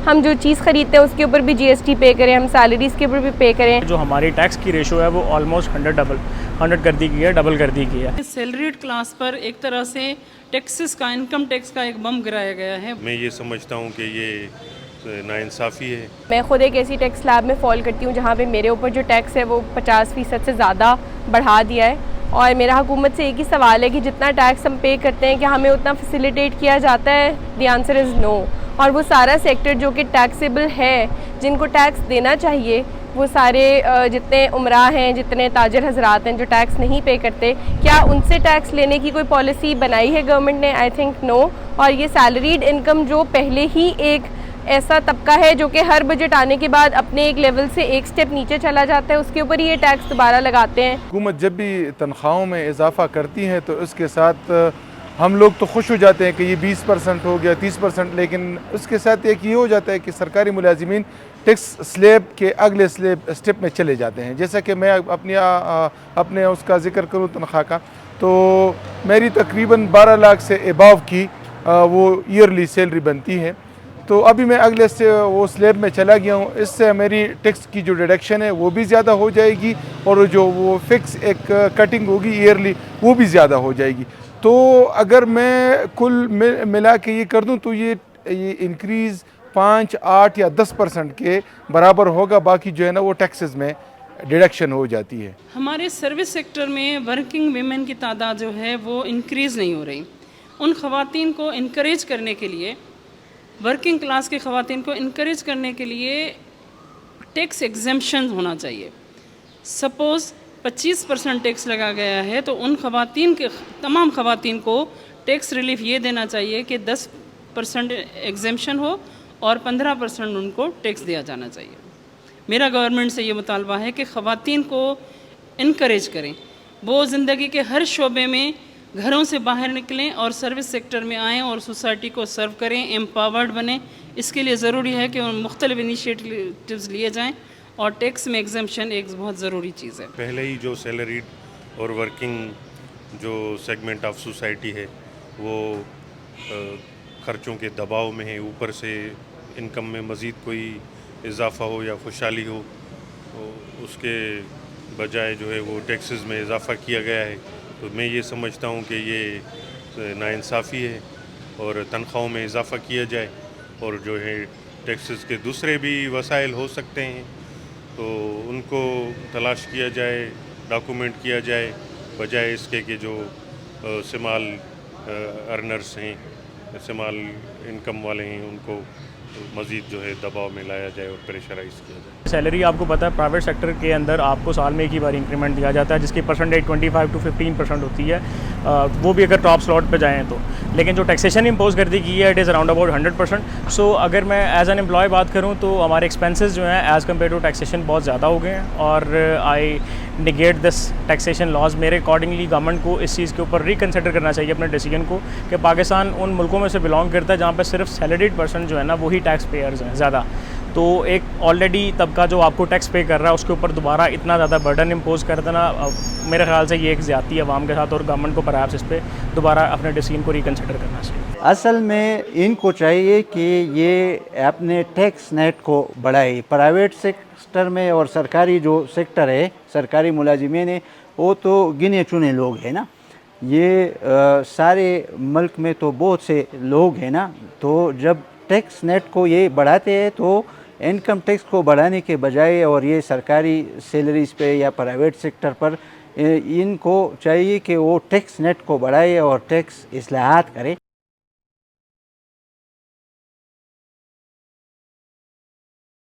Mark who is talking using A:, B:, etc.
A: ہم جو چیز خریدتے ہیں اس کے اوپر بھی جی ایس ٹی پے کریں, ہم سیلریز کے اوپر بھی پے کریں.
B: جو ہماری ٹیکس کی ریشو ہے وہ آلموسٹ 100 کر دی گئی ہے, ڈبل کر دی گئی ہے.
C: سیلریڈ کلاس پر ایک طرح سے ٹیکسز کا, انکم ٹیکس کا ایک بم گرایا گیا ہے.
D: میں یہ سمجھتا ہوں کہ یہ ناانصافی ہے.
A: میں خود ایک ایسی ٹیکس سلیب میں فال کرتی ہوں جہاں پہ میرے اوپر جو ٹیکس ہے وہ 50% سے زیادہ بڑھا دیا ہے, اور میرا حکومت سے ایک ہی سوال ہے کہ جتنا ٹیکس ہم پے کرتے ہیں کیا ہمیں اتنا فیسیلیٹیٹ کیا جاتا ہے؟ دی آنسر از نو. اور وہ سارا سیکٹر جو کہ ٹیکسیبل ہے, جن کو ٹیکس دینا چاہیے, وہ سارے جتنے عمراء ہیں, جتنے تاجر حضرات ہیں جو ٹیکس نہیں پے کرتے, کیا ان سے ٹیکس لینے کی کوئی پالیسی بنائی ہے گورنمنٹ نے؟ I think no. اور یہ سیلریڈ انکم جو پہلے ہی ایک ایسا طبقہ ہے جو کہ ہر بجٹ آنے کے بعد اپنے ایک لیول سے ایک سٹیپ نیچے چلا جاتا ہے, اس کے اوپر یہ ٹیکس دوبارہ لگاتے ہیں.
E: حکومت جب بھی تنخواہوں میں اضافہ کرتی ہے تو اس کے ساتھ ہم لوگ تو خوش ہو جاتے ہیں کہ یہ 20% ہو گیا, 30%, لیکن اس کے ساتھ ایک یہ ہو جاتا ہے کہ سرکاری ملازمین ٹیکس سلیب کے اگلے سٹیپ میں چلے جاتے ہیں. جیسا کہ میں اپنے اس کا ذکر کروں تنخواہ کا, تو میری تقریباً 12 لاکھ سے اباو کی وہ ایئرلی سیلری بنتی ہے. تو ابھی میں اگلے سے وہ سلیب میں چلا گیا ہوں, اس سے میری ٹیکس کی جو ڈیڈکشن ہے وہ بھی زیادہ ہو جائے گی, اور جو وہ فکس ایک کٹنگ ہوگی ایئرلی وہ بھی زیادہ ہو جائے گی. تو اگر میں کل ملا کے یہ کر دوں تو یہ انکریز 5, 8 یا 10% کے برابر ہوگا. باقی جو ہے نا وہ ٹیکسز میں ڈیڈکشن ہو جاتی ہے.
C: ہمارے سروس سیکٹر میں ورکنگ ویمن کی تعداد جو ہے وہ انکریز نہیں ہو رہی. ان خواتین کو انکریج کرنے کے لیے, ورکنگ کلاس کی خواتین کو انکریج کرنے کے لیے ٹیکس ایگزمپشن ہونا چاہیے. سپوز 25% ٹیکس لگا گیا ہے تو ان خواتین کے, تمام خواتین کو ٹیکس ریلیف یہ دینا چاہیے کہ 10% ایگزمپشن ہو اور 15% ان کو ٹیکس دیا جانا چاہیے. میرا گورنمنٹ سے یہ مطالبہ ہے کہ خواتین کو انکریج کریں, وہ زندگی کے ہر شعبے میں گھروں سے باہر نکلیں اور سروس سیکٹر میں آئیں اور سوسائٹی کو سرو کریں, ایمپاورڈ بنیں. اس کے لیے ضروری ہے کہ مختلف انیشیٹیوز لیے جائیں, اور ٹیکس میں ایگزمپشن ایک بہت ضروری چیز ہے.
D: پہلے ہی جو سیلریڈ اور ورکنگ جو سیگمنٹ آف سوسائٹی ہے وہ خرچوں کے دباؤ میں ہے, اوپر سے انکم میں مزید کوئی اضافہ ہو یا خوشحالی ہو, اس کے بجائے جو ہے وہ ٹیکسز میں اضافہ کیا گیا ہے. تو میں یہ سمجھتا ہوں کہ یہ ناانصافی ہے, اور تنخواہوں میں اضافہ کیا جائے, اور جو ہے ٹیکسز کے دوسرے بھی وسائل ہو سکتے ہیں تو ان کو تلاش کیا جائے, ڈاکومنٹ کیا جائے, بجائے اس کے کہ جو سمال ارنرز ہیں, سمال انکم والے ہیں, ان کو مزید جو ہے دباؤ میں لایا جائے اور پریشرائز کیا جائے.
B: سیلری آپ کو پتہ ہے پرائیویٹ سیکٹر کے اندر آپ کو سال میں ایک ہی بار انکریمنٹ دیا جاتا ہے, جس کی پرسنٹیج 25 to 15% ہوتی ہے, وہ بھی اگر ٹاپ سلاٹ پہ جائیں تو. لیکن جو ٹیکسیشن امپوز کر دی گئی ہے اٹ از اراؤنڈ اباؤٹ 100%. سو اگر میں ایز این امپلائی بات کروں تو ہمارے ایکسپینسز جو ہیں ایز کمپیئر ٹو ٹیکسیشن بہت زیادہ ہو گئے ہیں, اور آئی نگیٹ دس ٹیکسیشن لاز. میرے اکارڈنگلی گورنمنٹ کو اس چیز کے اوپر ریکنسیڈر کرنا چاہیے اپنے ڈیسیجن کو, کہ پاکستان ان ملکوں میں سے بلانگ کرتا ہے جہاں پہ صرف سیلریڈ پرسن جو ہے نا وہی ٹیکس پیئرز ہیں زیادہ. تو ایک آلریڈی طبقہ جو آپ کو ٹیکس پے کر رہا ہے اس کے اوپر دوبارہ اتنا زیادہ برڈن امپوز کر دینا, میرے خیال سے یہ ایک زیادتی ہے عوام کے ساتھ, اور گورنمنٹ کو پرہیپس اس پہ دوبارہ اپنے ڈیسیجن کو ریکنسیڈر کرنا چاہیے.
F: اصل میں ان کو چاہیے کہ یہ اپنے ٹیکس نیٹ کو بڑھائے. پرائیویٹ سیکٹر میں اور سرکاری جو سیکٹر ہے, سرکاری ملازمین ہیں, وہ تو گنے چنے لوگ ہیں نا. یہ سارے ملک میں تو بہت سے لوگ ہیں نا, تو جب ٹیکس نیٹ کو یہ بڑھاتے ہیں تو انکم ٹیکس کو بڑھانے کے بجائے, اور یہ سرکاری سیلریز پہ یا پرائیویٹ سیکٹر پر ان کو چاہیے کہ وہ ٹیکس نیٹ کو بڑھائے اور ٹیکس اصلاحات کرے.